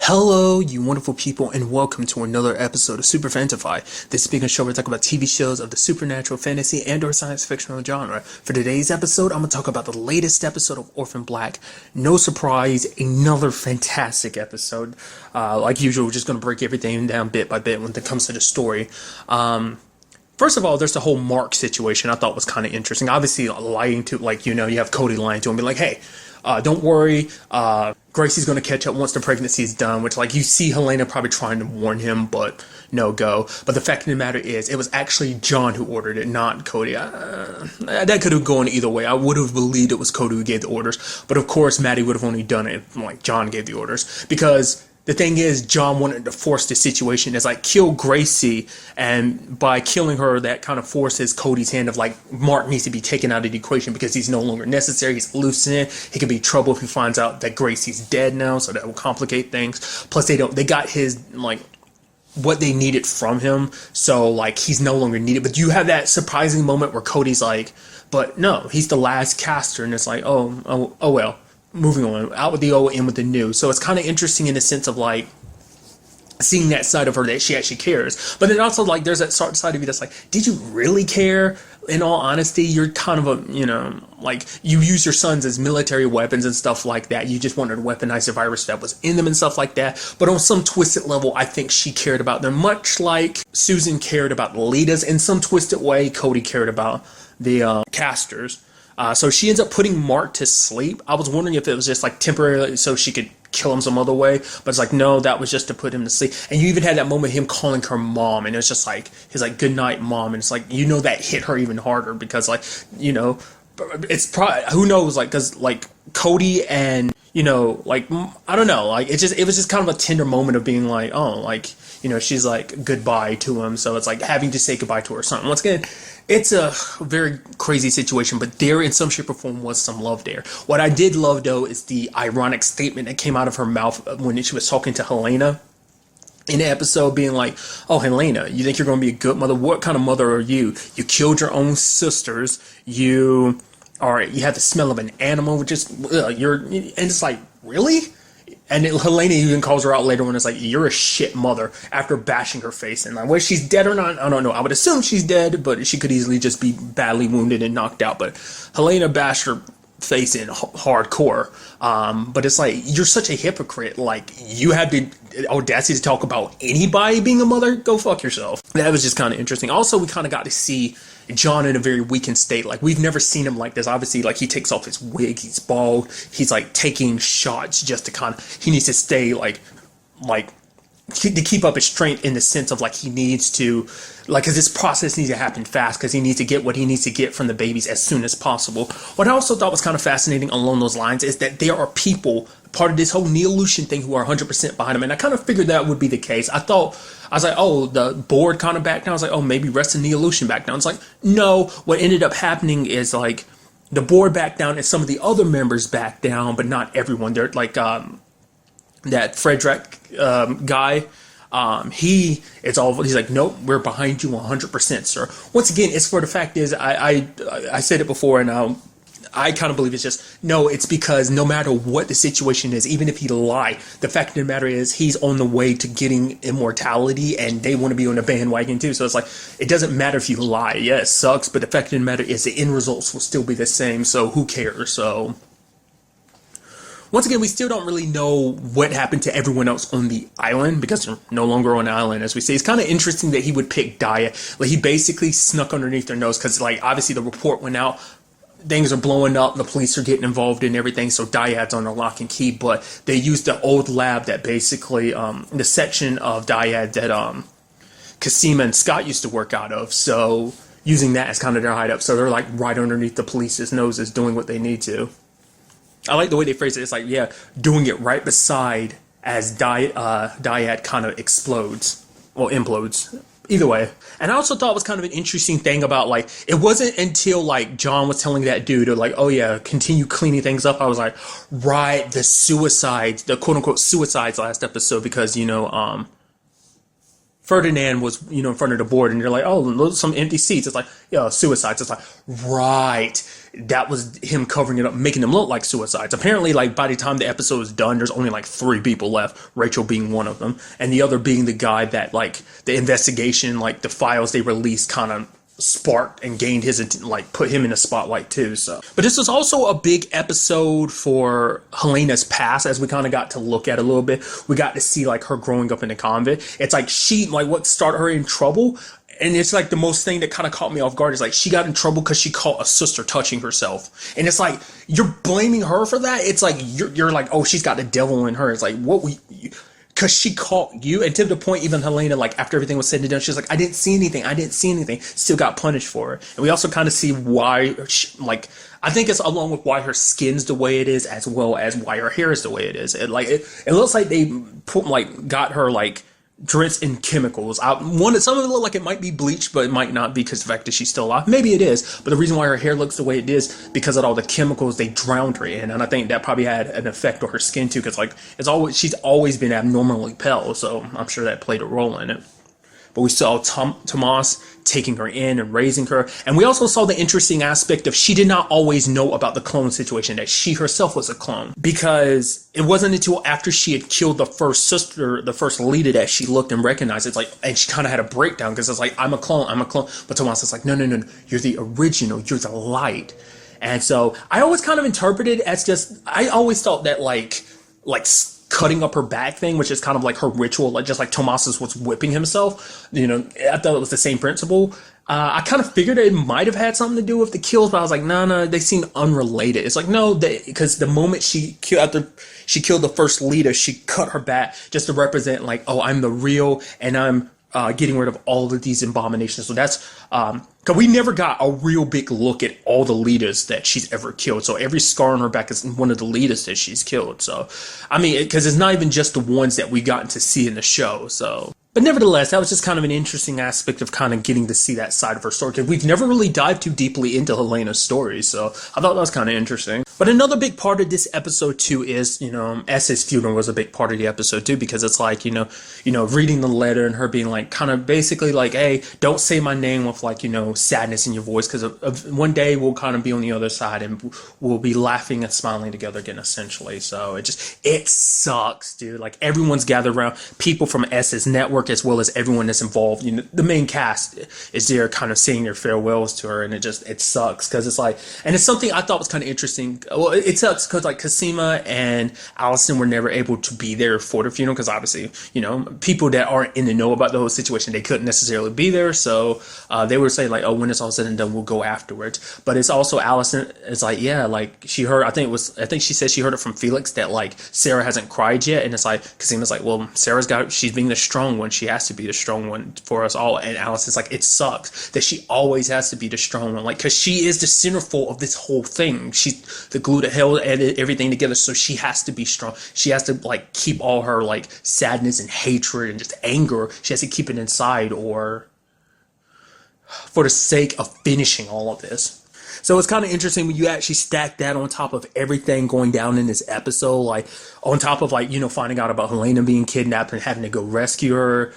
Hello, you wonderful people, and welcome to another episode of Super-Fanta-Fi. This being a show where we talk about TV shows of the supernatural, fantasy, and/or science fictional genre. For today's episode, I'm going to talk about the latest episode of Orphan Black. No surprise, another fantastic episode. Like usual, we're just going to break everything down bit by bit when it comes to the story. First of all, there's the whole Mark situation I thought was kind of interesting. Obviously, lying to, you have Cody lying to him, be like, hey, don't worry, Gracie's going to catch up once the pregnancy is done, which, you see Helena probably trying to warn him, but no go. But the fact of the matter is, it was actually John who ordered it, not Cody. That could have gone either way. I would have believed it was Cody who gave the orders, but of course, Maddie would have only done it if, John gave the orders, because the thing is, John wanted to force the situation as kill Gracie, and by killing her, that kind of forces Cody's hand of Mark needs to be taken out of the equation because he's no longer necessary. He's loosened. He could be in trouble if he finds out that Gracie's dead now, so that will complicate things. Plus, they got his what they needed from him, so he's no longer needed. But you have that surprising moment where Cody's but no, he's the last caster, and it's oh well. Moving on, out with the old, in with the new. So it's kind of interesting in the sense of seeing that side of her that she actually cares. But then also there's that side of you that's did you really care? In all honesty, you're kind of a, you use your sons as military weapons and stuff like that. You just wanted to weaponize the virus that was in them and stuff like that. But on some twisted level, I think she cared about them, much like Susan cared about the Litas. In some twisted way, Cody cared about the casters. So she ends up putting Mark to sleep. I was wondering if it was just temporarily so she could kill him some other way, but it's no, that was just to put him to sleep. And you even had that moment of him calling her mom, and it's just he's good night, mom, and it's that hit her even harder because it's probably, who knows, because Cody and I don't know, it was just kind of a tender moment of being she's goodbye to him, so it's having to say goodbye to her son. Once again, it's a very crazy situation, but there in some shape or form was some love there. What I did love though is the ironic statement that came out of her mouth when she was talking to Helena in the episode, being oh, Helena, you think you're going to be a good mother? What kind of mother are you? You killed your own sisters. You have the smell of an animal, which is, and it's really? And Helena even calls her out later when it's you're a shit mother, after bashing her face. And whether she's dead or not, I don't know. I would assume she's dead, but she could easily just be badly wounded and knocked out. But Helena bashed her face in hardcore. But it's you're such a hypocrite. You have the audacity to talk about anybody being a mother? Go fuck yourself. That was just kind of interesting. Also, we kind of got to see John in a very weakened state. We've never seen him like this. Obviously, he takes off his wig, he's bald, he's taking shots just to he needs to stay to keep up his strength, in the sense of he needs to, because this process needs to happen fast, because he needs to get what he needs to get from the babies as soon as possible. What I also thought was kind of fascinating along those lines is that there are people, part of this whole Neolution thing, who are 100% behind him, and I kind of figured that would be the case. I was oh, the board kind of backed down. I was oh, maybe rest of Neolution backed down. It's no, what ended up happening is the board backed down and some of the other members backed down, but not everyone. They're that Frederick guy, he's nope, we're behind you 100%, sir. Once again, it's for the fact is, I said it before, and I kind of believe it's just, no, it's because no matter what the situation is, even if he lied, the fact of the matter is he's on the way to getting immortality, and they want to be on the bandwagon too. So it's it doesn't matter if you lie. Yeah, it sucks, but the fact of the matter is the end results will still be the same, so who cares? So once again, we still don't really know what happened to everyone else on the island, because they're no longer on the island, as we say. It's kind of interesting that he would pick Dyad. He basically snuck underneath their nose, because obviously the report went out, things are blowing up, the police are getting involved in everything, so Dyad's on the lock and key. But they used the old lab that basically, the section of Dyad that Cassima and Scott used to work out of, so using that as kind of their hideout. So they're right underneath the police's noses, doing what they need to. I like the way they phrase it. It's yeah, doing it right beside as Dyad kind of explodes. Well, implodes. Either way. And I also thought it was kind of an interesting thing about, it wasn't until, John was telling that dude to, oh, yeah, continue cleaning things up. I was right, the suicides, the quote-unquote suicides last episode, because, Ferdinand was, in front of the board, and you're like, oh, those are some empty seats. It's like, yeah, suicides. It's like, right. That was him covering it up, making them look like suicides. Apparently, like, by the time the episode is done, there's only like 3 people left, Rachel being one of them, and the other being the guy that, like, the investigation, like, the files they released kind of sparked and gained his, like, put him in the spotlight too. So, but this was also a big episode for Helena's past, as we kind of got to look at a little bit. We got to see, like, her growing up in the convent. It's like what started her in trouble. And it's like the most thing that kind of caught me off guard is like she got in trouble because she caught a sister touching herself. And it's like, you're blaming her for that. It's like, you're like, oh, she's got the devil in her. It's like, because she caught you, and to the point, even Helena, like, after everything was said and done, she's like, I didn't see anything, still got punished for it. And we also kind of see why, like, I think it's along with why her skin's the way it is, as well as why her hair is the way it is. It looks like they got her, like, drenched in chemicals. Some of it look like it might be bleach, but it might not be because of the fact that she's still alive. Maybe it is, but the reason why her hair looks the way it is because of all the chemicals they drowned her in, and I think that probably had an effect on her skin too. Because like she's always been abnormally pale, so I'm sure that played a role in it. But we saw Tomas taking her in and raising her. And we also saw the interesting aspect of she did not always know about the clone situation, that she herself was a clone. Because it wasn't until after she had killed the first sister, the first leader, that she looked and recognized it. It's like, and she kind of had a breakdown because it's like, I'm a clone. But Tomas is like, no, you're the original, you're the light. And so I always kind of interpreted it as I always thought that like cutting up her back thing, which is kind of like her ritual, like just like Tomas's was whipping himself. I thought it was the same principle. I kind of figured it might have had something to do with the kills, but I was like, no, they seem unrelated. It's like, no, because the moment after she killed the first leader, she cut her back just to represent like, oh, I'm the real, and I'm getting rid of all of these abominations. So that's because we never got a real big look at all the leaders that she's ever killed. So every scar on her back is one of the leaders that she's killed. So, I mean, because it's not even just the ones that we gotten to see in the show. So, but nevertheless, that was just kind of an interesting aspect of kind of getting to see that side of her story, because we've never really dived too deeply into Helena's story. So I thought that was kind of interesting. But another big part of this episode too is, S's funeral was a big part of the episode too, because it's like, reading the letter and her being like, kind of basically like, hey, don't say my name with like, sadness in your voice, because one day we'll kind of be on the other side and we'll be laughing and smiling together again, essentially. So it sucks, dude. Like, everyone's gathered around, people from S's network as well as everyone that's involved. The main cast is there kind of saying their farewells to her, and it sucks because it's like, and it's something I thought was kind of interesting. Well, it sucks because like Cosima and Allison were never able to be there for the funeral, because obviously, people that aren't in the know about the whole situation, they couldn't necessarily be there. So they were saying like, oh, when it's all said and done, we'll go afterwards. But it's also, Allison is like, yeah, like she heard, I think she said she heard it from Felix that like Sarah hasn't cried yet, and it's like, Cosima's like, well, she's being the strong one. She has to be the strong one for us all. And Allison's like, it sucks that she always has to be the strong one, like, because she is the centerfold of this whole thing. She's the glue that held everything together, so she has to be strong. She has to like keep all her like sadness and hatred and just anger, she has to keep it inside, or for the sake of finishing all of this. So it's kind of interesting when you actually stack that on top of everything going down in this episode, like on top of like, finding out about Helena being kidnapped and having to go rescue her,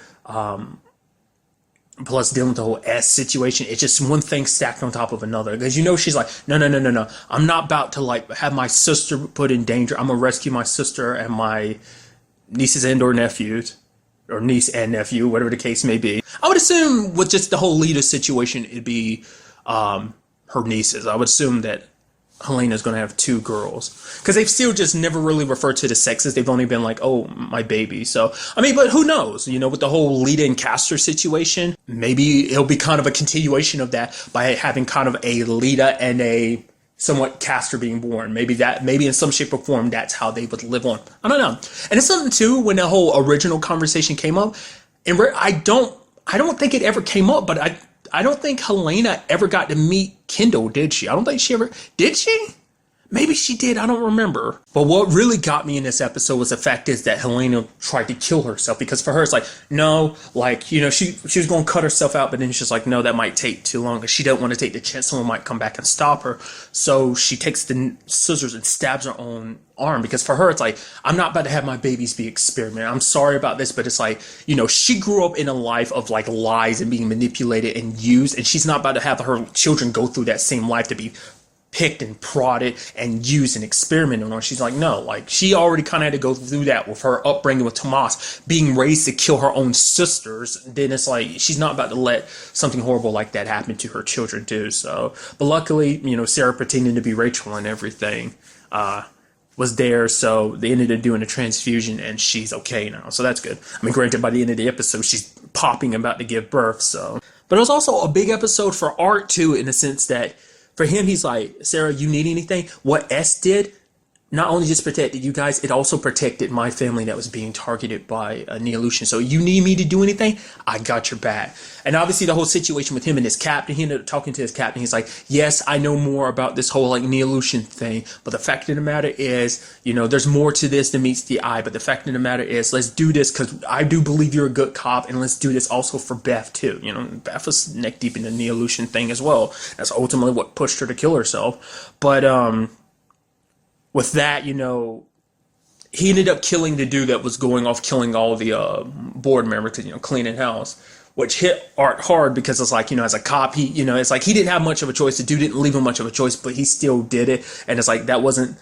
plus dealing with the whole S situation. It's just one thing stacked on top of another, because she's like, no, I'm not about to like have my sister put in danger. I'm gonna rescue my sister and my nieces and or nephews, or niece and nephew, whatever the case may be. I would assume with just the whole Lita situation, it'd be her nieces. I would assume that Helena's going to have 2 girls, because they've still just never really referred to the sexes. They've only been like, oh, my baby. So, I mean, but who knows? With the whole Lita and Castor situation, maybe it'll be kind of a continuation of that by having kind of a Lita and a somewhat Castor being born. Maybe in some shape or form, that's how they would live on. I don't know. And it's something too, when the whole original conversation came up, and I don't think it ever came up, but I don't think Helena ever got to meet Kendall, did she? I don't think she ever, did she? Maybe she did, I don't remember. But what really got me in this episode was the fact is that Helena tried to kill herself, because for her it's like, no, like, you know, she was going to cut herself out, but then she's like, no, that might take too long, because she doesn't want to take the chance someone might come back and stop her. So she takes the scissors and stabs her own arm, because for her it's like, I'm not about to have my babies be experimented. I'm sorry about this, but it's like, you know, she grew up in a life of like lies and being manipulated and used, and she's not about to have her children go through that same life to be picked and prodded and used and experimented on. She's like, no, like she already kind of had to go through that with her upbringing with Tomas, being raised to kill her own sisters. Then it's like, she's not about to let something horrible like that happen to her children too. So, but luckily, you know, Sarah pretending to be Rachel and everything, was there. So they ended up doing a transfusion and she's okay now. So that's good. I mean, granted, by the end of the episode, she's popping about to give birth. So, but it was also a big episode for Art too, in the sense that for him, he's like, Sarah, you need anything? What S did not only just protected you guys, it also protected my family that was being targeted by Neolution. So you need me to do anything? I got your back. And obviously the whole situation with him and his captain, he ended up talking to his captain. He's like, yes, I know more about this whole like Neolution thing, but the fact of the matter is, you know, there's more to this than meets the eye. But the fact of the matter is, let's do this because I do believe you're a good cop, and let's do this also for Beth too. You know, Beth was neck deep in the Neolution thing as well. That's ultimately what pushed her to kill herself. But with that, you know, he ended up killing the dude that was going off killing all the board members to, you know, cleaning house, which hit Art hard because it's like, you know, as a cop, he, you know, it's like he didn't have much of a choice. The dude didn't leave him much of a choice, but he still did it. And it's like, that wasn't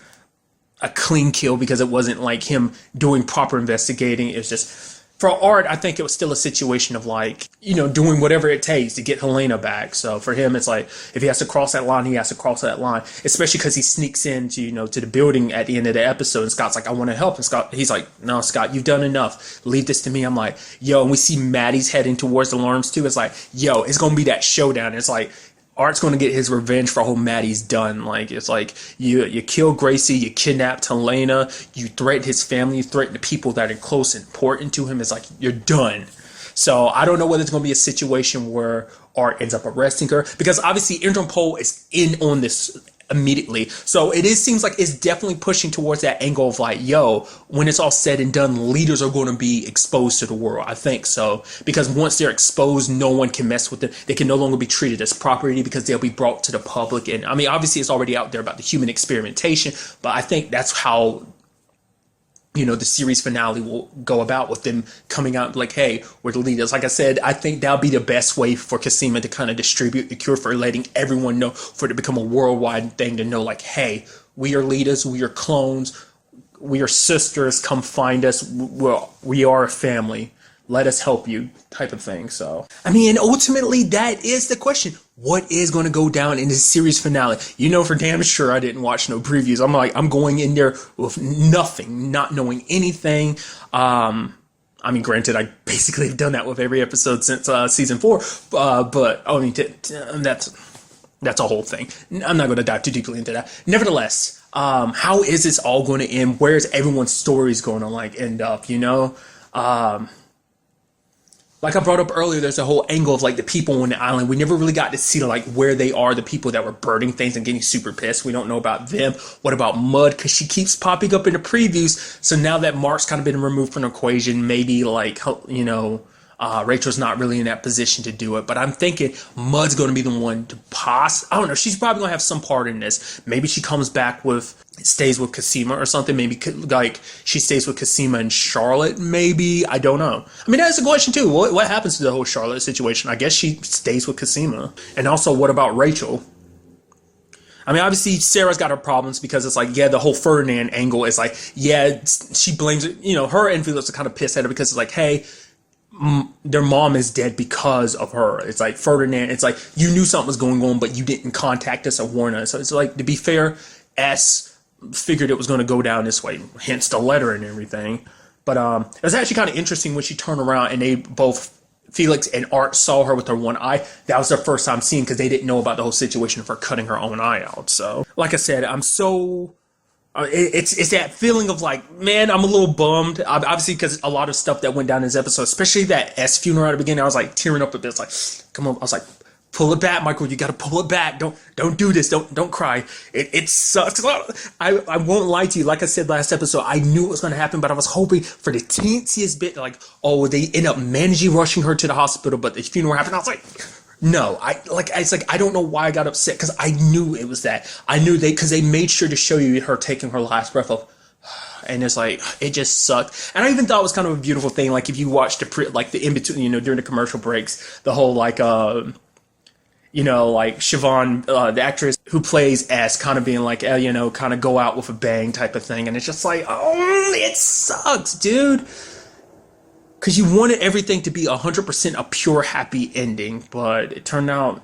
a clean kill because it wasn't like him doing proper investigating. It was just, for Art, I think it was still a situation of like, you know, doing whatever it takes to get Helena back. So for him, it's like, if he has to cross that line, he has to cross that line, especially because he sneaks into, you know, to the building at the end of the episode. And Scott's like, I want to help. And Scott, he's like, no, Scott, you've done enough. Leave this to me. I'm like, yo, and we see Maddie's heading towards the alarms too. It's like, yo, it's going to be that showdown. It's like, Art's going to get his revenge for how Maddie's done. Like, it's like, you killed Gracie, you kidnapped Helena, you threatened his family, you threatened the people that are close and important to him. It's like, you're done. So I don't know whether it's going to be a situation where Art ends up arresting her, because obviously Interpol is in on this immediately. So seems like it's definitely pushing towards that angle of like, yo, when it's all said and done, leaders are going to be exposed to the world. I think so, because once they're exposed, no one can mess with them. They can no longer be treated as property because they'll be brought to the public. And I mean, obviously it's already out there about the human experimentation, but I think that's how, you know, the series finale will go about, with them coming out like, hey, we're the leaders. Like I said, I think that'll be the best way for Cosima to kind of distribute the cure, for letting everyone know, for it to become a worldwide thing, to know like, hey, we are leaders, we are clones, we are sisters, come find us, we are a family, let us help you, type of thing. So, I mean, and ultimately that is the question. What is going to go down in the series finale? You know, for damn sure I didn't watch no previews. I'm like, I'm going in there with nothing, not knowing anything. I mean, granted, I basically have done that with every episode since season 4. But I mean, that's a whole thing. I'm not going to dive too deeply into that. Nevertheless, how is this all going to end? Where is everyone's stories going to like end up? You know, like I brought up earlier, there's a whole angle of like the people on the island. We never really got to see like where they are, the people that were burning things and getting super pissed. We don't know about them. What about Mud? Because she keeps popping up in the previews. So now that Mark's kind of been removed from the equation, maybe like, you know, Rachel's not really in that position to do it. But I'm thinking Mud's going to be the one to I don't know. She's probably going to have some part in this. Maybe she comes back stays with Cosima or something. Maybe like she stays with Cosima and Charlotte. Maybe, I don't know. I mean, that's a question too. What happens to the whole Charlotte situation? I guess she stays with Cosima. And also, what about Rachel? I mean, obviously Sarah's got her problems, because it's like, yeah, the whole Ferdinand angle is like, yeah, she blames it. You know, her and Felix are kind of pissed at her because it's like, hey, their mom is dead because of her. It's like Ferdinand, it's like, you knew something was going on, but you didn't contact us or warn us. So it's like, to be fair, S figured it was going to go down this way, hence the letter and everything. But it was actually kind of interesting when she turned around and they both, Felix and Art, saw her with her one eye. That was their first time seeing, because they didn't know about the whole situation of her cutting her own eye out. So, like I said, I'm so... It's that feeling of like, man, I'm a little bummed. Obviously, because a lot of stuff that went down in this episode, especially that S funeral at the beginning, I was like tearing up a bit. It's like, come on. I was like, pull it back, Michael. You got to pull it back. Don't do this. Don't cry. It sucks. I won't lie to you. Like I said last episode, I knew it was going to happen, but I was hoping for the teensiest bit. Like, oh, they end up managing rushing her to the hospital, but the funeral happened. I was like, no, I don't know why I got upset, because I knew it was that. I knew because they made sure to show you her taking her last breath of, and it's like, it just sucked. And I even thought it was kind of a beautiful thing. Like, if you watch the in between, during the commercial breaks, the whole like, like Siobhan, the actress who plays S, kind of being like, kind of go out with a bang type of thing. And it's just like, oh, it sucks, dude. Because you wanted everything to be 100% a pure happy ending, but it turned out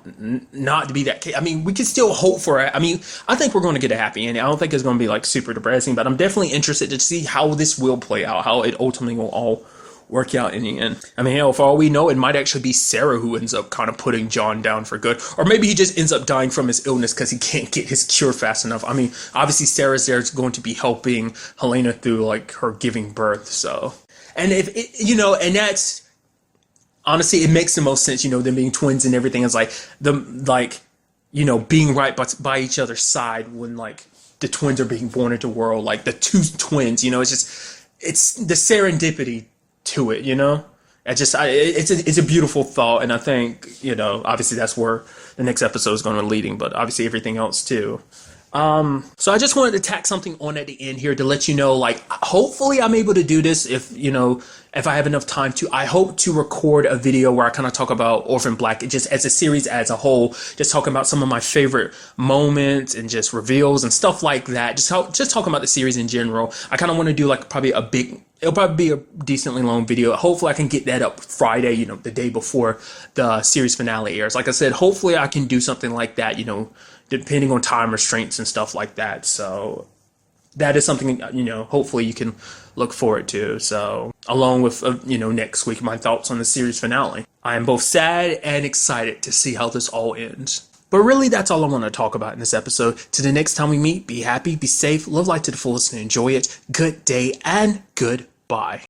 not to be that case. I mean, we can still hope for it. I mean, I think we're going to get a happy ending. I don't think it's going to be like super depressing, but I'm definitely interested to see how this will play out, how it ultimately will all work out in the end. I mean, hell, for all we know, it might actually be Sarah who ends up kind of putting John down for good. Or maybe he just ends up dying from his illness because he can't get his cure fast enough. I mean, obviously Sarah's there is going to be helping Helena through like her giving birth, so... And if it, and that's honestly, it makes the most sense, them being twins and everything. It's like being right by each other's side when like the twins are being born into the world, like the two twins, it's the serendipity to it, it's a beautiful thought. And I think, obviously that's where the next episode is going to be leading, but obviously everything else too. So I just wanted to tack something on at the end here to let you know, like, hopefully I'm able to do this if I have enough time to. I hope to record a video where I kind of talk about Orphan Black just as a series as a whole, just talking about some of my favorite moments and just reveals and stuff like that. Just talking about the series in general. I kind of want to do like it'll probably be a decently long video. Hopefully I can get that up Friday, the day before the series finale airs. Like I said, hopefully I can do something like that, depending on time restraints and stuff like that. So that is something, hopefully you can look forward to. So along with, next week, my thoughts on the series finale. I am both sad and excited to see how this all ends. But really, that's all I want to talk about in this episode. To the next time we meet, be happy, be safe, live life to the fullest, and enjoy it. Good day and goodbye.